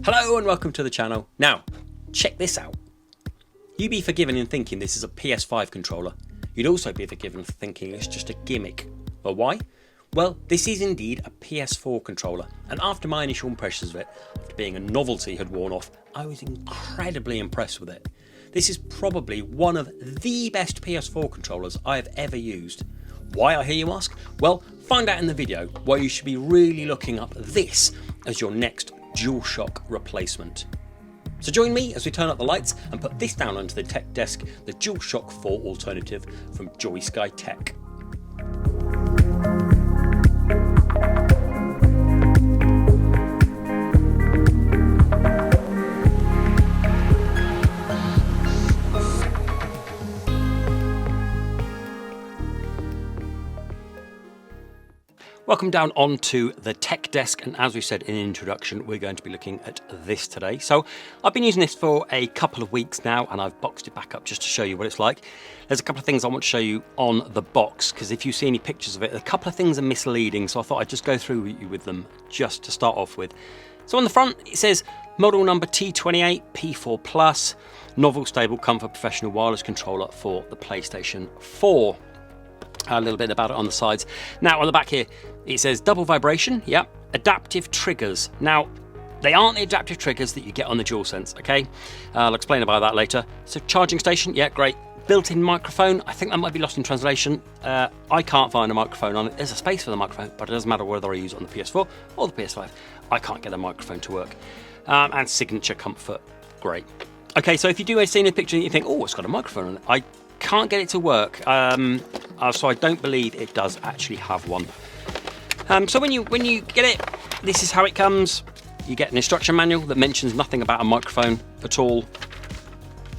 Hello and welcome to the channel. Now, check this out. You'd be forgiven in thinking this is a PS5 controller. You'd also be forgiven for thinking it's just a gimmick. Well, why? Well, this is indeed a PS4 controller, and after my initial impressions of it, after being a novelty had worn off, I was incredibly impressed with it. This is probably one of the best PS4 controllers I have ever used. Why, I hear you ask? Well, find out in the video why you should be really looking up this as your next DualShock replacement. So join me as we turn up the lights and put this down onto the tech desk, the DualShock 4 alternative from Joysky Tech. Welcome down onto the tech desk, and as we said in the introduction, we're going to be looking at this today. So I've been using this for a couple of weeks now, and I've boxed it back up just to show you what it's like. There's a couple of things I want to show you on the box, because if you see any pictures of it, a couple of things are misleading, so I thought I'd just go through with them just to start off with. So on the front, it says model number T28 P4 Plus, novel, stable, comfort, professional wireless controller for the PlayStation 4. A little bit about it on the sides. Now on the back here, it says double vibration, yep, adaptive triggers. Now, they aren't the adaptive triggers that you get on the DualSense, okay? I'll explain about that later. So charging station, yeah, great. Built-in microphone, I think that might be lost in translation. I can't find a microphone on it. There's a space for the microphone, but it doesn't matter whether I use it on the PS4 or the PS5. I can't get a microphone to work. And signature comfort, great. Okay, so if you do see a picture and you think, oh, it's got a microphone on it, I can't get it to work, so I don't believe it does actually have one. So when you get it, this is how it comes. You get an instruction manual that mentions nothing about a microphone at all,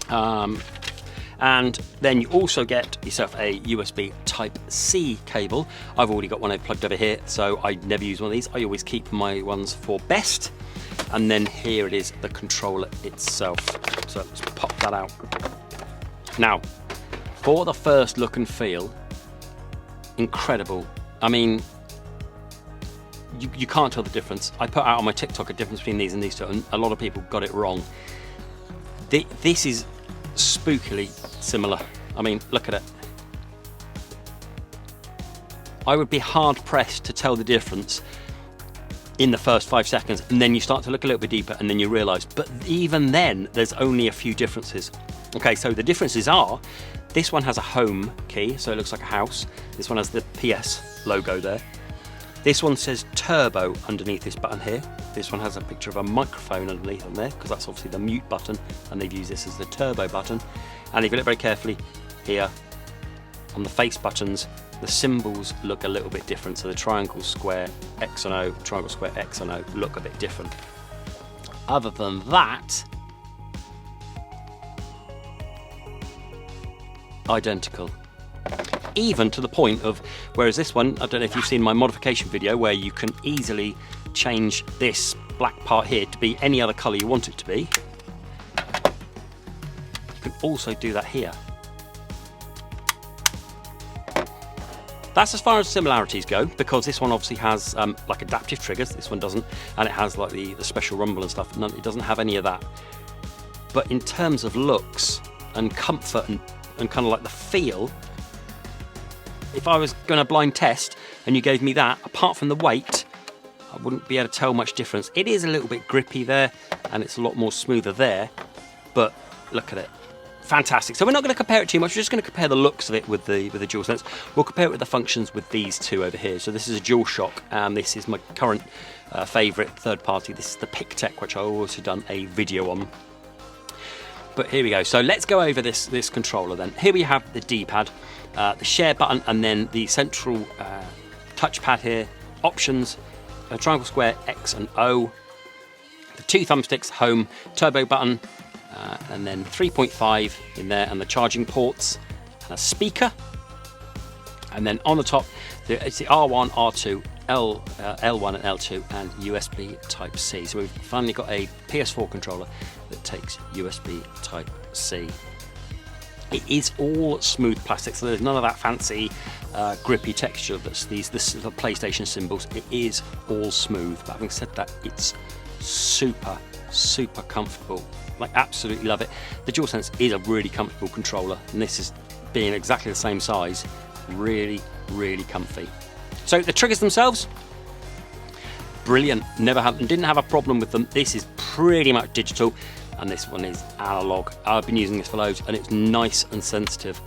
and then you also get yourself a USB Type-C cable. I've already got one plugged over here, so I never use one of these. I always keep my ones for best. And then here it is, the controller itself. So let's pop that out. Now, for the first look and feel, incredible. I mean, you can't tell the difference. I put out on my TikTok a difference between these and these two, and a lot of people got it wrong. This is spookily similar. I mean, look at it. I would be hard pressed to tell the difference in the first 5 seconds, and then you start to look a little bit deeper, and then you realise, but even then, there's only a few differences. Okay, so the differences are, this one has a home key, so it looks like a house. This one has the PS logo there. This one says turbo underneath this button here. This one has a picture of a microphone underneath on there, because that's obviously the mute button, and they've used this as the turbo button. And if you look very carefully here, on the face buttons, the symbols look a little bit different. So the triangle, square, X and O, triangle, square, X and O look a bit different. Other than that, identical. Even to the point of, whereas this one, I don't know if you've seen my modification video where you can easily change this black part here to be any other colour you want it to be. You can also do that here. That's as far as similarities go, because this one obviously has like adaptive triggers, this one doesn't, and it has like the special rumble and stuff. It doesn't have any of that. But in terms of looks and comfort and kind of like the feel, if I was going to blind test and you gave me that, apart from the weight, I wouldn't be able to tell much difference. It is a little bit grippy there, and it's a lot more smoother there, but look at it. Fantastic. So we're not going to compare it too much, we're just going to compare the looks of it with the DualSense. We'll compare it with the functions with these two over here. So this is a DualShock, and this is my current favourite third party. This is the PicTech, which I've also done a video on. But here we go. So let's go over this controller then. Here we have the D-pad, the share button, and then the central touchpad here, options, triangle, square, X and O, the two thumbsticks, home, turbo button, and then 3.5 in there, and the charging ports, and a speaker. And then on the top, it's the R1, R2, L1 and L2, and USB Type-C. So we've finally got a PS4 controller that takes USB Type-C. It is all smooth plastic, so there's none of that fancy grippy texture that's the PlayStation symbols. It is all smooth, but having said that, it's super super comfortable. Like, absolutely love it. The DualSense is a really comfortable controller, and this is being exactly the same size, really, really comfy. So the triggers themselves, brilliant. Didn't have a problem with them. This is pretty much digital, and this one is analog. I've been using this for loads, and it's nice and sensitive.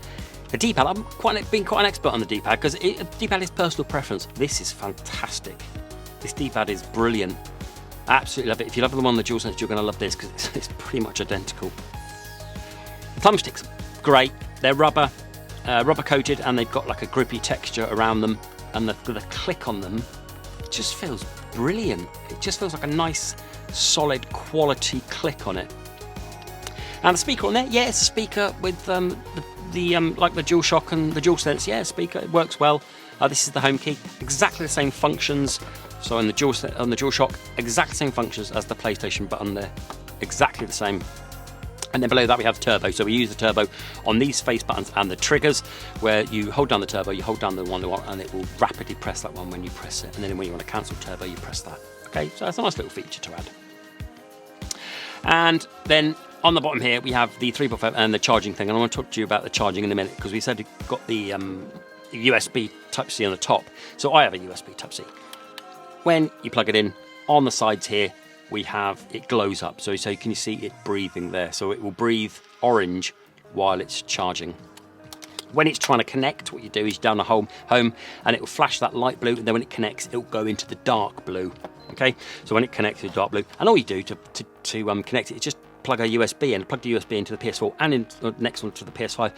The D-pad, I've been quite an expert on the D-pad, because the D-pad is personal preference. This is fantastic. This D-pad is brilliant. Absolutely love it. If you love the one on the DualSense, you're going to love this, because it's pretty much identical. The thumbsticks, great. They're rubber coated, and they've got like a grippy texture around them, and the click on them just feels brilliant. It just feels like a nice, solid, quality click on it. And the speaker on there, yeah, it's a speaker with like the DualShock and the DualSense. Yeah, speaker, it works well. This is the home key, exactly the same functions. So on the DualShock, exactly the same functions as the PlayStation button there, exactly the same. And then below that we have turbo. So we use the turbo on these face buttons and the triggers, where you hold down the turbo, you hold down the one, and it will rapidly press that one when you press it. And then when you want to cancel turbo, you press that. Okay, so that's a nice little feature to add. And then on the bottom here we have the 3.5 and the charging thing. And I want to talk to you about the charging in a minute, because we said you've got the USB Type-C on the top. So I have a USB Type-C. When you plug it in, on the sides here, it glows up. So can you see it breathing there? So it will breathe orange while it's charging. When it's trying to connect, what you do is down the home, and it will flash that light blue, and then when it connects, it will go into the dark blue. Okay, so when it connects to the dark blue, and all you do to connect it is just plug a USB in, plug the USB into the PS4 and the next one to the PS5,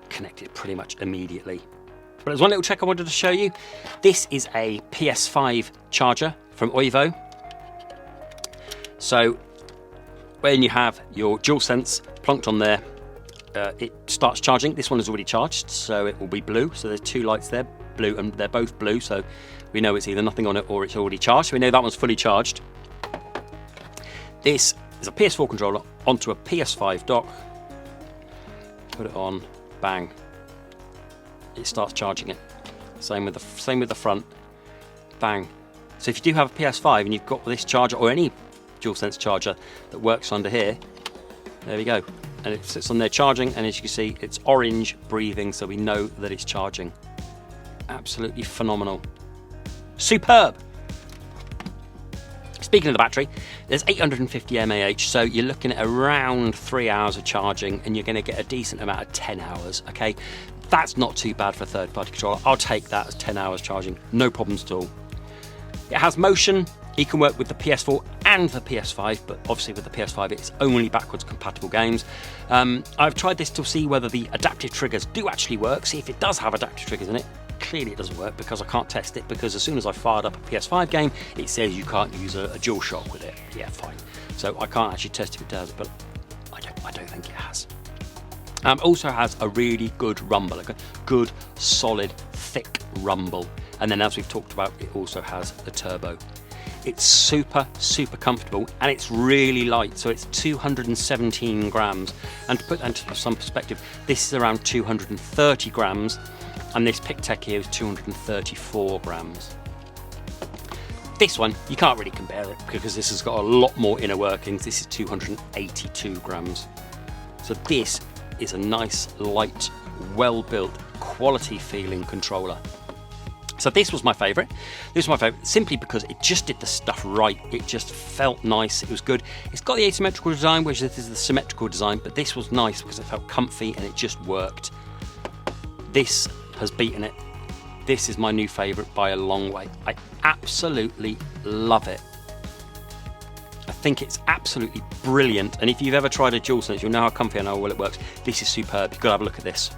connect it pretty much immediately. But there's one little trick I wanted to show you. This is a PS5 charger from Oivo. So when you have your DualSense plunked on there, it starts charging. This one is already charged, so it will be blue. So there's two lights there, blue, and they're both blue. So we know it's either nothing on it or it's already charged. So we know that one's fully charged. This is a PS4 controller onto a PS5 dock. Put it on, bang. It starts charging it. Same with the front, bang. So if you do have a PS5 and you've got this charger or any DualSense charger that works under here, there we go. And it sits on there charging, and as you can see, it's orange breathing, so we know that it's charging. Absolutely phenomenal. Superb. Speaking of the battery, there's 850 mAh, so you're looking at around 3 hours of charging, and you're going to get a decent amount of 10 hours, okay? That's not too bad for a third-party controller. I'll take that as 10 hours charging, no problems at all. It has motion. You can work with the PS4 and the PS5, but obviously with the PS5 it's only backwards compatible games. I've tried this to see whether the adaptive triggers do actually work, see if it does have adaptive triggers in it. Clearly it doesn't work, because I can't test it, because as soon as I fired up a PS5 game, it says you can't use a DualShock with it. Yeah, fine. So I can't actually test if it does, but I don't think it has. Also has a really good rumble, like a good, solid, thick rumble. And then, as we've talked about, it also has the turbo. It's super, super comfortable, and it's really light. So it's 217 grams. And to put that into some perspective, this is around 230 grams, and this PicTech here is 234 grams. This one, you can't really compare it, because this has got a lot more inner workings. This is 282 grams. So this is a nice, light, well-built, quality-feeling controller. So this was my favourite. This was my favourite simply because it just did the stuff right. It just felt nice. It was good. It's got the asymmetrical design, which this is the symmetrical design, but this was nice because it felt comfy and it just worked. This has beaten it. This is my new favourite by a long way. I absolutely love it. I think it's absolutely brilliant, and if you've ever tried a DualSense, you'll know how comfy and how well it works. This is superb. You've got to have a look at this.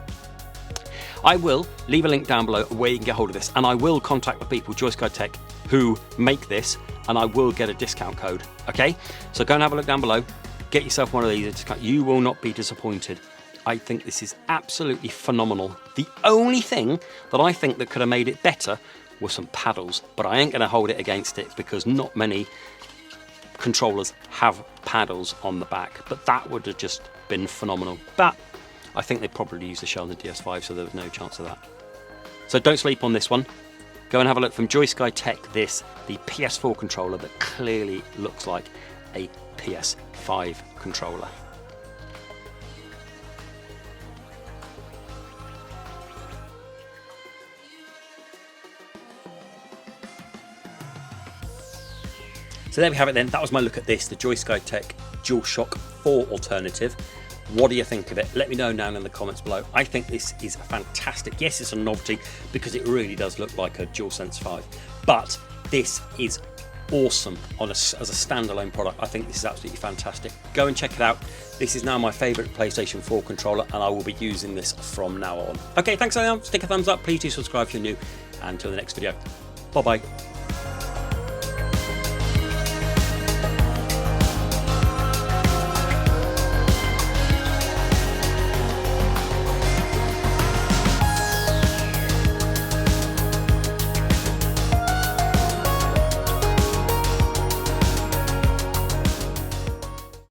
I will leave a link down below where you can get hold of this, and I will contact the people, Joysky Tech, who make this, and I will get a discount code, okay? So go and have a look down below, get yourself one of these, you will not be disappointed. I think this is absolutely phenomenal. The only thing that I think that could have made it better were some paddles, but I ain't going to hold it against it, because not many controllers have paddles on the back, but that would have just been phenomenal. But I think they probably used the shell in the DS5, so there was no chance of that. So don't sleep on this one. Go and have a look from Joysky Tech, the PS4 controller that clearly looks like a PS5 controller. So there we have it then. That was my look at this, the CTAtech DualShock 4 alternative. What do you think of it? Let me know down in the comments below. I think this is fantastic. Yes, it's a novelty because it really does look like a DualSense 5, but this is awesome as a standalone product. I think this is absolutely fantastic. Go and check it out. This is now my favorite PlayStation 4 controller, and I will be using this from now on. Okay, thanks for now. Stick a thumbs up. Please do subscribe if you're new. And until the next video. Bye bye.